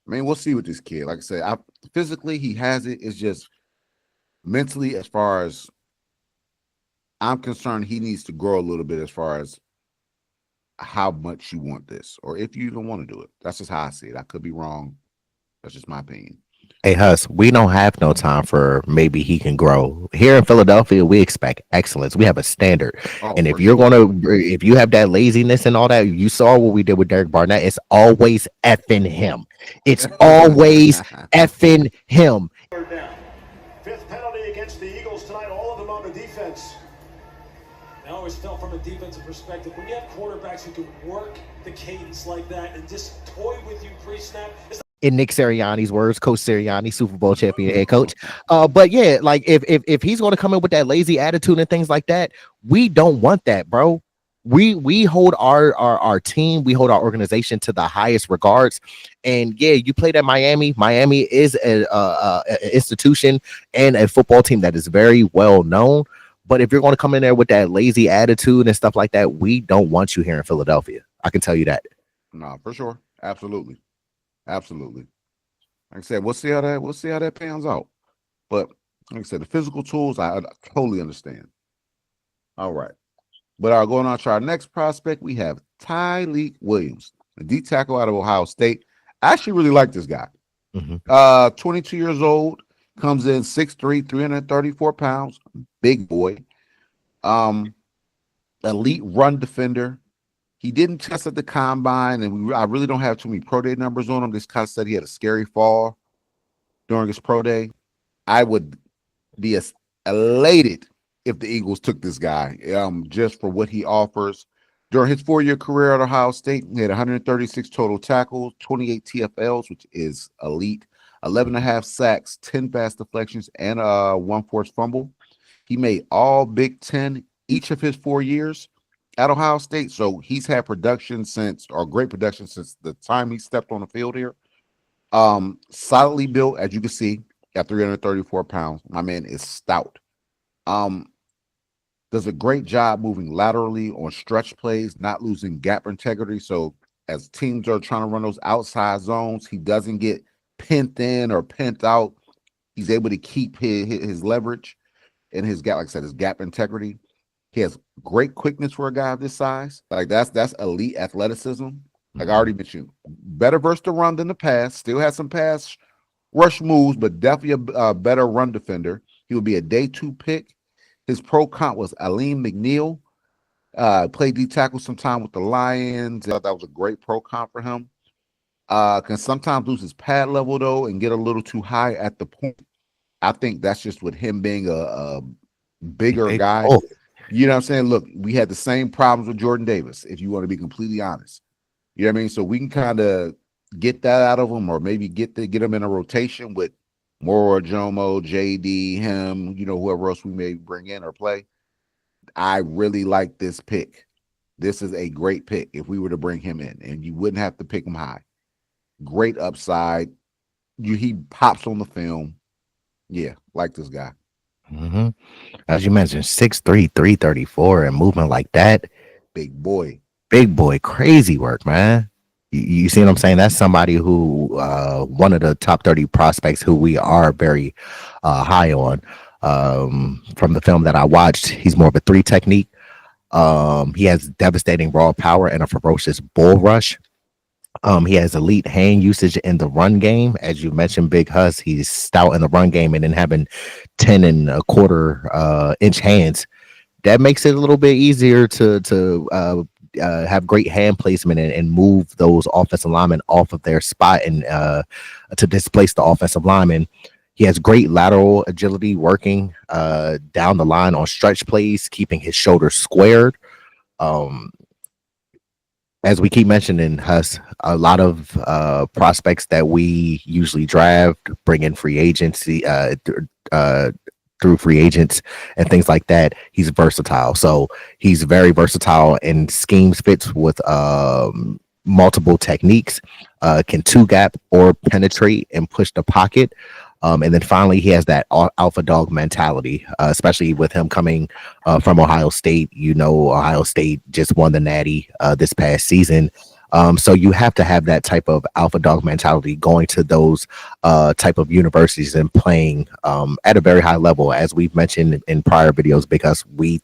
I mean, we'll see with this kid. Like I said, physically he has it. It's just mentally, as far as I'm concerned, he needs to grow a little bit as far as how much you want this, or if you even want to do it. That's just how I see it. I could be wrong. That's just my opinion. Hey, Huss, we don't have no time for maybe he can grow. Here in Philadelphia, we expect excellence. We have a standard. And if you're if you have that laziness and all that, you saw what we did with Derek Barnett. It's always effing him. It's always effing him. Fifth penalty against the Eagles tonight. All I always felt from a defensive perspective, when you have quarterbacks who can work the cadence like that and just toy with you pre-snap, it's In Nick Sirianni's words, Coach Sirianni, Super Bowl champion head coach. But yeah, like if he's going to come in with that lazy attitude and things like that, we don't want that, bro. We hold our team, we hold our organization to the highest regards. And yeah, you played at Miami. Miami is an institution and a football team that is very well known. But if you're going to come in there with that lazy attitude and stuff like that, we don't want you here in Philadelphia. I can tell you that. No, for sure. Absolutely. Absolutely. Like I said, we'll see how that pans out. But like I said, the physical tools, I totally understand. All right. But going on to our next prospect, we have Tyleik Williams, a D tackle out of Ohio State. I actually really like this guy. 22 years old, comes in 6'3", 334 pounds, big boy. Elite run defender. He didn't test at the combine, and I really don't have too many pro day numbers on him. This kind of said he had a scary fall during his pro day. I would be elated if the Eagles took this guy, just for what he offers. During his 4-year career at Ohio State, he had 136 total tackles, 28 TFLs, which is elite, 11.5 sacks, 10 pass deflections, and 1 forced fumble. He made all Big Ten each of his 4 years at Ohio State. So he's had great production since the time he stepped on the field here. Solidly built, as you can see, at 334 pounds. My man is stout. Does a great job moving laterally on stretch plays, not losing gap integrity. So as teams are trying to run those outside zones, he doesn't get pinned in or pinned out. He's able to keep his leverage and his gap, like I said, his gap integrity. He has great quickness for a guy of this size. Like that's elite athleticism. Like I already mentioned, better versus the run than the pass. Still has some pass rush moves, but definitely a better run defender. He would be a day 2 pick. His pro comp was Aleem McNeil. Played D tackle sometime with the Lions. That was a great pro comp for him. Can sometimes lose his pad level though and get a little too high at the point. I think that's just with him being a bigger guy. Oh. You know what I'm saying? Look, we had the same problems with Jordan Davis, if you want to be completely honest. You know what I mean? So we can kind of get that out of him, or maybe get him in a rotation with Moro Jomo, JD, him, whoever else we may bring in or play. I really like this pick. This is a great pick if we were to bring him in, and you wouldn't have to pick him high. Great upside. He pops on the film. Yeah, like this guy. As you mentioned, 6'3", 334, and movement like that. Big boy, crazy work, man. You see what I'm saying? That's somebody who, one of the top 30 prospects who we are very high on. From the film that I watched, he's more of a 3 technique. He has devastating raw power and a ferocious bull rush. He has elite hand usage in the run game. As you mentioned, Big Hus, he's stout in the run game, and then having 10 1/4 inch hands, that makes it a little bit easier to have great hand placement and move those offensive linemen off of their spot and to displace the offensive lineman. He has great lateral agility working down the line on stretch plays, keeping his shoulders squared. As we keep mentioning, Hus, a lot of prospects that we usually draft, bring in free agency through free agents and things like that. He's versatile. So he's very versatile in schemes, fits with multiple techniques, can 2-gap or penetrate and push the pocket. And then finally, he has that alpha dog mentality, especially with him coming from Ohio State. Ohio State just won the Natty this past season. So you have to have that type of alpha dog mentality going to those type of universities and playing at a very high level, as we've mentioned in prior videos, because we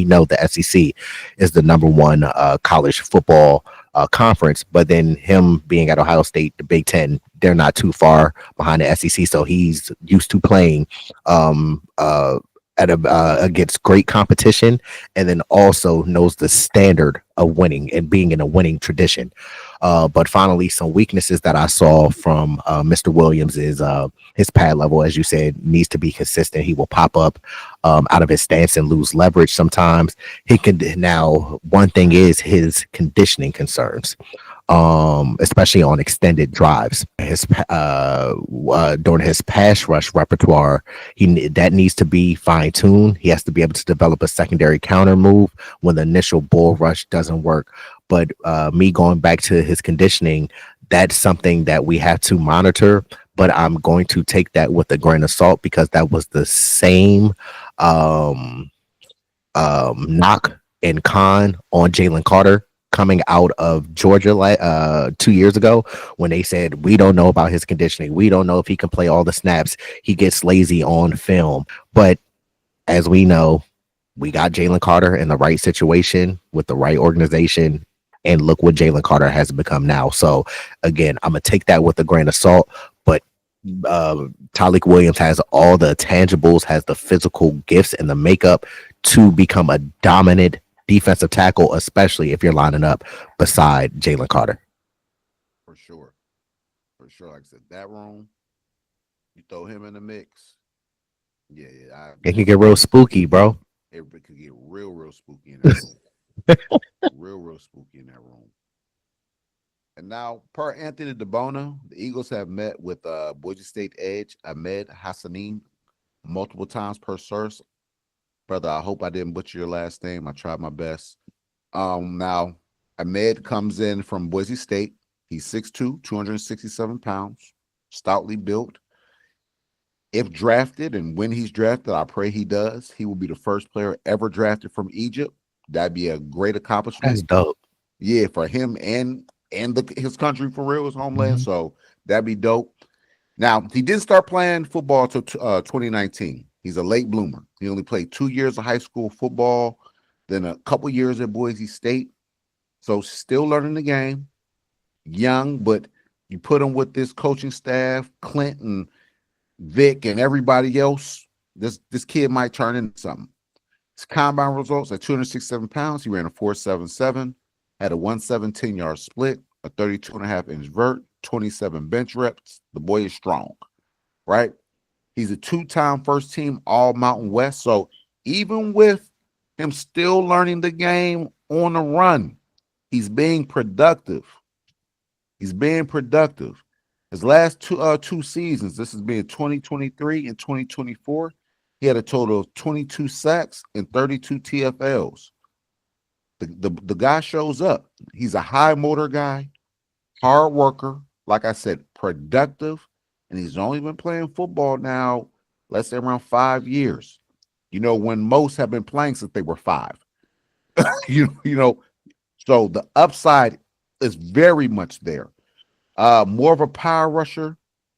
know the SEC is the #1 college football conference. But then him being at Ohio State, the Big Ten, they're not too far behind the SEC. So he's used to playing against great competition, and then also knows the standard of winning and being in a winning tradition. But finally, some weaknesses that I saw from Mr. Williams is his pad level, as you said, needs to be consistent. He will pop up out of his stance and lose leverage sometimes. He can now. One thing is his conditioning concerns, especially on extended drives. His during his pass rush repertoire, that needs to be fine tuned. He has to be able to develop a secondary counter move when the initial bull rush doesn't work. But me going back to his conditioning, that's something that we have to monitor. But I'm going to take that with a grain of salt because that was the same knock and con on Jalen Carter coming out of Georgia 2 years ago when they said, we don't know about his conditioning. We don't know if he can play all the snaps. He gets lazy on film. But as we know, we got Jalen Carter in the right situation with the right organization. And look what Jalen Carter has become now. So again, I'm going to take that with a grain of salt. But Tyleik Williams has all the tangibles, has the physical gifts and the makeup to become a dominant defensive tackle, especially if you're lining up beside Jalen Carter. For sure. Like I said, that room, you throw him in the mix. Yeah. It can get real spooky, bro. It could get real spooky in that room. real spooky in that room. And now, per Anthony DeBona, the Eagles have met with Boise State edge Ahmed Hassanin multiple times per source. Brother, I hope I didn't butcher your last name. I tried my best. Now, Ahmed comes in from Boise State. He's 6'2", 267 pounds, stoutly built. If drafted, and when he's drafted, I pray he does, he will be the first player ever drafted from Egypt. That'd be a great accomplishment. That's dope. Yeah, for him and his country, for real, his homeland. Mm-hmm. So that'd be dope. Now, he didn't start playing football until 2019. He's a late bloomer. He only played 2 years of high school football, then a couple years at Boise State. So still learning the game. Young, but you put him with this coaching staff, Clinton, Vic, and everybody else, this kid might turn into something. His combine results at 267 pounds, he ran a 4.77, had a 117-yard split, a 32.5-inch vert, 27 bench reps. The boy is strong, right? He's a two-time first-team All-Mountain West. So even with him still learning the game on the run, he's being productive. His last two seasons, this has been 2023 and 2024, he had a total of 22 sacks and 32 TFLs. The guy shows up. He's a high motor guy, hard worker, like I said, productive, and he's only been playing football now, let's say around 5 years. You know, when most have been playing since they were 5. you know, so the upside is very much there. More of a power rusher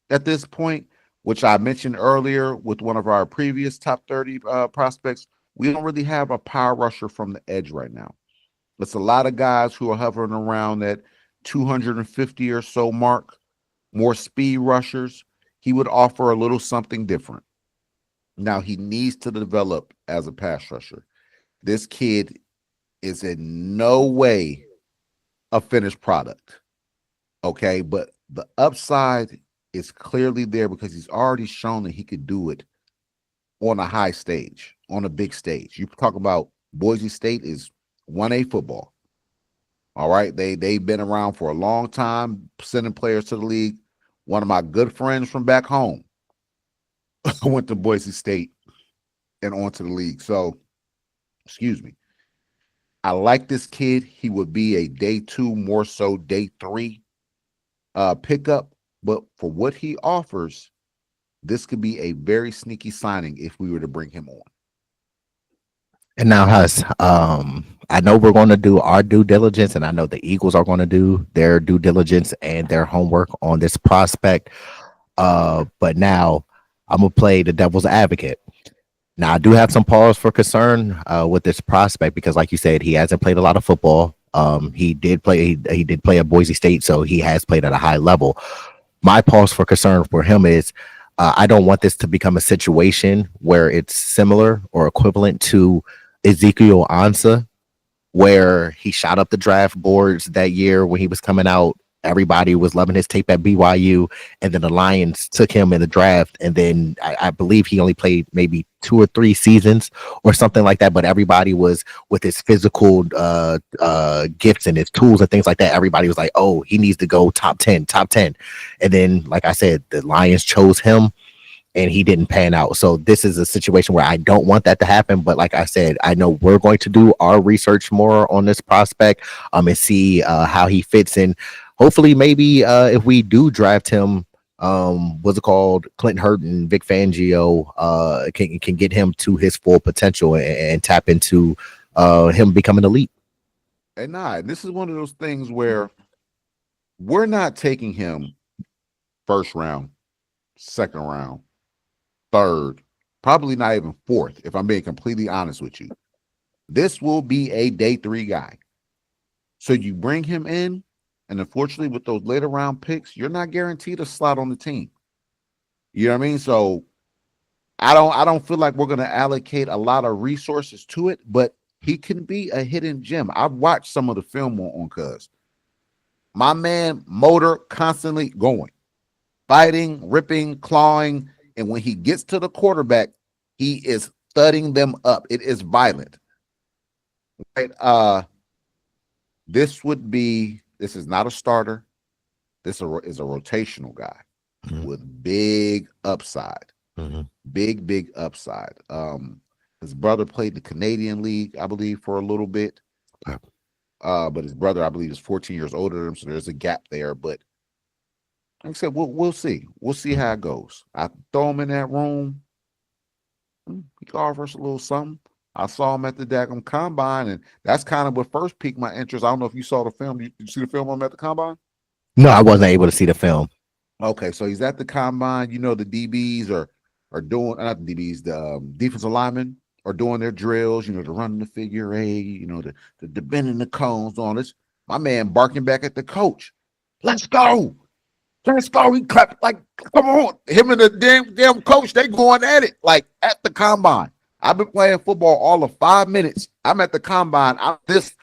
at this point, which I mentioned earlier with one of our previous top 30 prospects. We don't really have a power rusher from the edge right now. It's a lot of guys who are hovering around that 250 or so mark, more speed rushers. He would offer a little something different. Now, he needs to develop as a pass rusher. This kid is in no way a finished product. Okay, but the upside is clearly there because he's already shown that he could do it on a high stage, on a big stage. You talk about Boise State is 1A football. All right, they've been around for a long time, sending players to the league. One of my good friends from back home went to Boise State and onto the league. So, excuse me. I like this kid. He would be a day 2, more so day 3 pickup. But for what he offers, this could be a very sneaky signing if we were to bring him on. And now, Huss, I know we're going to do our due diligence, and I know the Eagles are going to do their due diligence and their homework on this prospect. But now I'm going to play the devil's advocate. Now, I do have some pause for concern with this prospect because, like you said, he hasn't played a lot of football. He did play at Boise State, so he has played at a high level. My pause for concern for him is I don't want this to become a situation where it's similar or equivalent to Ezekiel Ansah where he shot up the draft boards that year when he was coming out. Everybody was loving his tape at BYU, and then the Lions took him in the draft, and then I believe he only played maybe 2 or 3 seasons or something like that. But everybody was, with his physical gifts and his tools and things like that, everybody was like, "Oh, he needs to go top 10." And then, like I said, the Lions chose him, and he didn't pan out. So this is a situation where I don't want that to happen. But like I said, I know we're going to do our research more on this prospect and see how he fits in. Hopefully, maybe if we do draft him, what's it called? Clinton Hurt and Vic Fangio can get him to his full potential and tap into him becoming elite. And this is one of those things where we're not taking him first round, second round, third, probably not even fourth, if I'm being completely honest with you. This will be a day 3 guy. So you bring him in, and unfortunately, with those later round picks, you're not guaranteed a slot on the team. You know what I mean? So I don't feel like we're going to allocate a lot of resources to it, but he can be a hidden gem. I've watched some of the film on Cuz. My man, motor constantly going, fighting, ripping, clawing, and when he gets to the quarterback, he is thudding them up. It is violent. Right? This is not a starter. This is a rotational guy with big upside. Big upside. His brother played the Canadian League, I believe, for a little bit. But his brother, I believe, is 14 years older than him, so there's a gap there. But like I said, we'll see. We'll see how it goes. I throw him in that room. He can offer us a little something. I saw him at the Daggum Combine, and that's kind of what first piqued my interest. I don't know if you saw the film. Did you see the film on him at the Combine? No, I wasn't able to see the film. Okay, so he's at the Combine. You know, the DBs are doing, not the DBs, the defensive linemen are doing their drills, you know, the running the figure eight, you know, the bending the cones on this. My man barking back at the coach. Let's go. Let's go. He clapped like, come on. Him and the damn coach, they going at it like at the Combine. I've been playing football all of 5 minutes. I'm at the Combine. I'm this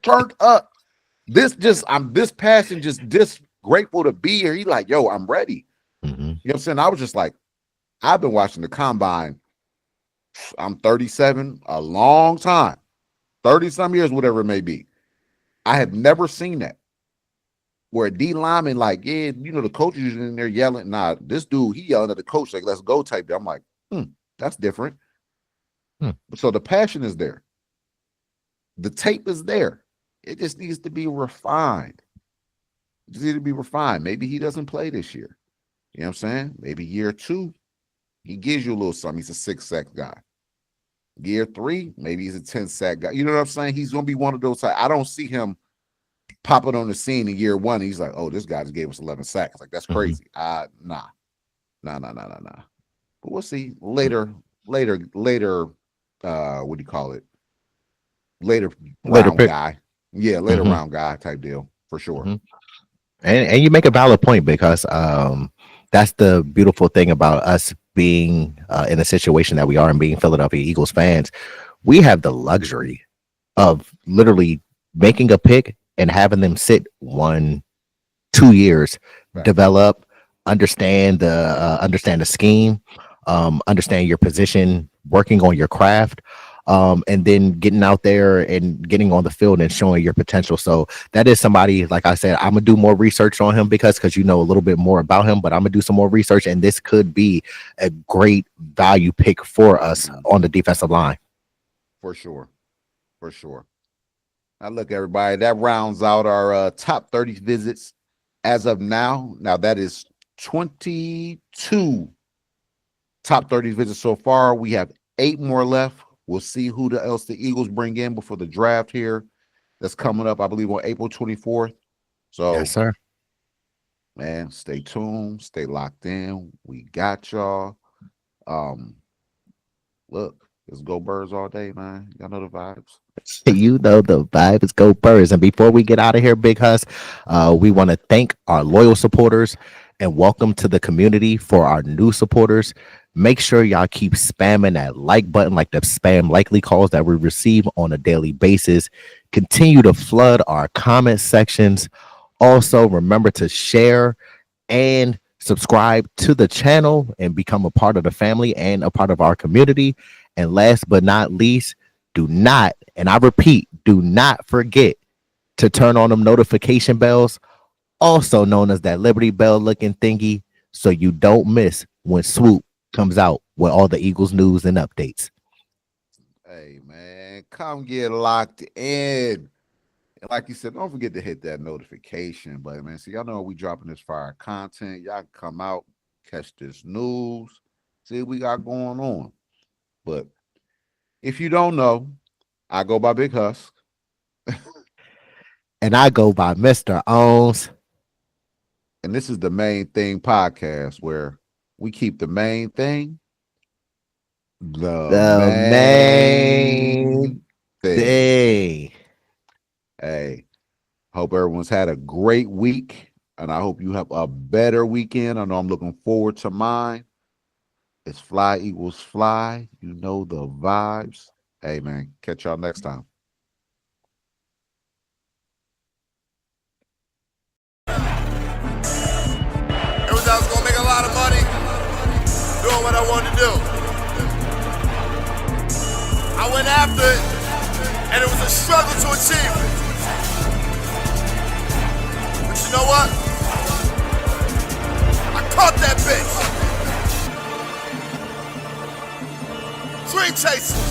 turned up. I'm this passionate, just this grateful to be here. He like, yo, I'm ready. You know what I'm saying? I was just like, I've been watching the Combine. I'm 37, a long time, 30-some years, whatever it may be. I have never seen that. Where a D lineman, like, yeah, you know, the coaches is in there yelling. Nah, this dude, he yelling at the coach, like, let's go type. I'm like, that's different. So the passion is there. The tape is there. It just needs to be refined. It just needs to be refined. Maybe he doesn't play this year. You know what I'm saying? Maybe year 2, he gives you a little something. He's a 6-sack guy. Year 3, maybe he's a 10-sack guy. You know what I'm saying? He's going to be one of those. I don't see him popping on the scene in year 1. He's like, oh, this guy just gave us 11 sacks. Like, that's crazy. Nah. But we'll see later. What do you call it? Later round pick. guy. Yeah, later round guy type deal for sure. And you make a valid point, because that's the beautiful thing about us being in a situation that we are and being Philadelphia Eagles fans. We have the luxury of literally making a pick and having them sit 1-2 years, right, develop, understand the scheme, understand your position, working on your craft, and then getting out there and getting on the field and showing your potential. So that is somebody, like I said, I'm gonna do more research on him because you know a little bit more about him, but I'm gonna do some more research, and this could be a great value pick for us on the defensive line. For sure. Now look, everybody, that rounds out our top 30 visits as of now. Now that is 22 top 30 visits so far. We have 8 more left. We'll see who else the Eagles bring in before the draft here. That's coming up, I believe, on April 24th. So, yes, sir. Man, stay tuned. Stay locked in. We got y'all. Look, let's go Birds all day, man. Y'all know the vibes. You know the vibes, go Birds. And before we get out of here, Big Huss, we want to thank our loyal supporters and welcome to the community for our new supporters. Make sure y'all keep spamming that like button like the spam likely calls that we receive on a daily basis. Continue to flood our comment sections. Also, remember to share and subscribe to the channel and become a part of the family and a part of our community. And last but not least, do not, and I repeat, do not forget to turn on them notification bells, also known as that Liberty Bell looking thingy, so you don't miss when Swoop comes out with all the Eagles news and updates. Hey, man, come get locked in. And like you said, don't forget to hit that notification button, man. See, y'all know we dropping this fire content. Y'all come out, catch this news, see what we got going on. But if you don't know, I go by Big Husk. And I go by Mr. Owns. And this is the Main Thing podcast, where we keep the main thing The main thing. Hey, hope everyone's had a great week, and I hope you have a better weekend. I know I'm looking forward to mine. It's Fly Eagles Fly. You know the vibes. Hey, man, catch y'all next time. It was I was gonna make a lot of money doing what I wanted to do. I went after it, and it was a struggle to achieve it. But you know what? I caught that bitch. Dream chasing.